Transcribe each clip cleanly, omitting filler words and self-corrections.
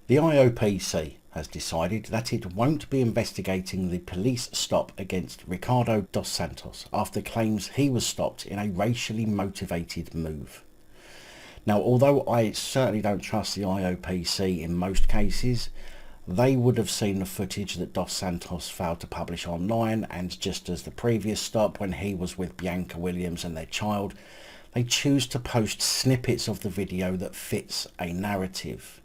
The IOPC has decided that it won't be investigating the police stop against Ricardo Dos Santos after claims he was stopped in a racially motivated move. Now, although I certainly don't trust the IOPC in most cases, they would have seen the footage that Dos Santos failed to publish online, and just as the previous stop when he was with Bianca Williams and their child, they choose to post snippets of the video that fits a narrative,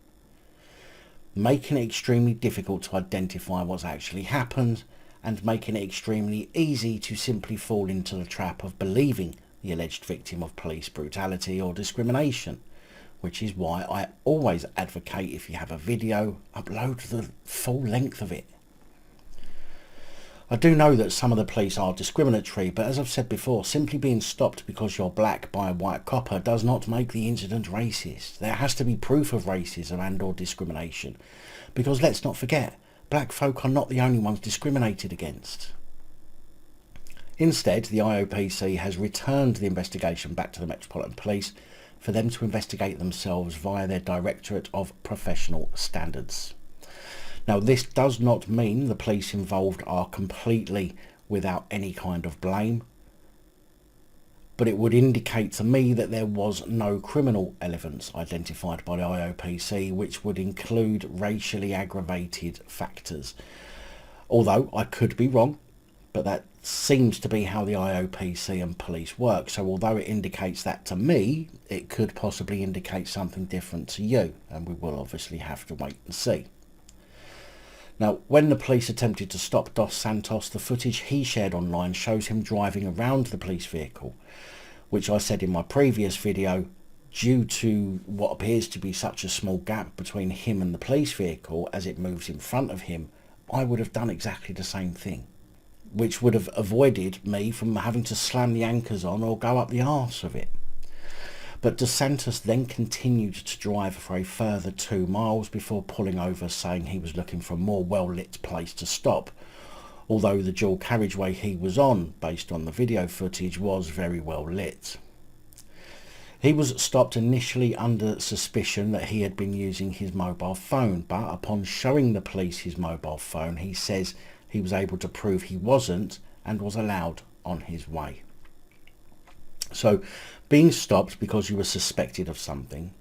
making it extremely difficult to identify what's actually happened and making it extremely easy to simply fall into the trap of believing the alleged victim of police brutality or discrimination, which is why I always advocate, if you have a video, upload the full length of it. I do know that some of the police are discriminatory, but as I've said before, simply being stopped because you're black by a white copper does not make the incident racist. There has to be proof of racism and or discrimination, because let's not forget, black folk are not the only ones discriminated against. Instead, the IOPC has returned the investigation back to the Metropolitan Police for them to investigate themselves via their Directorate of Professional Standards. Now, this does not mean the police involved are completely without any kind of blame, but it would indicate to me that there was no criminal evidence identified by the IOPC, which would include racially aggravated factors. Although I could be wrong, but that seems to be how the IOPC and police work. So although it indicates that to me, it could possibly indicate something different to you, and we will obviously have to wait and see. Now, when the police attempted to stop Dos Santos, the footage he shared online shows him driving around the police vehicle, which I said in my previous video, due to what appears to be such a small gap between him and the police vehicle as it moves in front of him, I would have done exactly the same thing, which would have avoided me from having to slam the anchors on or go up the arse of it. But Dos Santos then continued to drive for a further 2 miles before pulling over, saying he was looking for a more well-lit place to stop, although the dual carriageway he was on, based on the video footage, was very well lit. He was stopped initially under suspicion that he had been using his mobile phone, but upon showing the police his mobile phone, he says he was able to prove he wasn't and was allowed on his way. So, being stopped because you were suspected of something,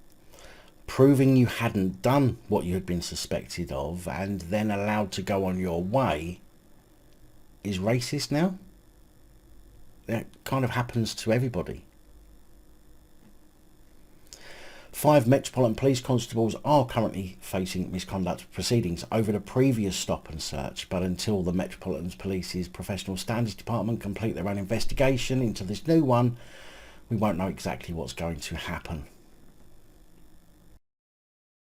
proving you hadn't done what you had been suspected of, and then allowed to go on your way is racist now? That kind of happens to everybody. 5 Metropolitan Police constables are currently facing misconduct proceedings over the previous stop and search, but until the Metropolitan Police's Professional Standards Department complete their own investigation into this new one, we won't know exactly what's going to happen.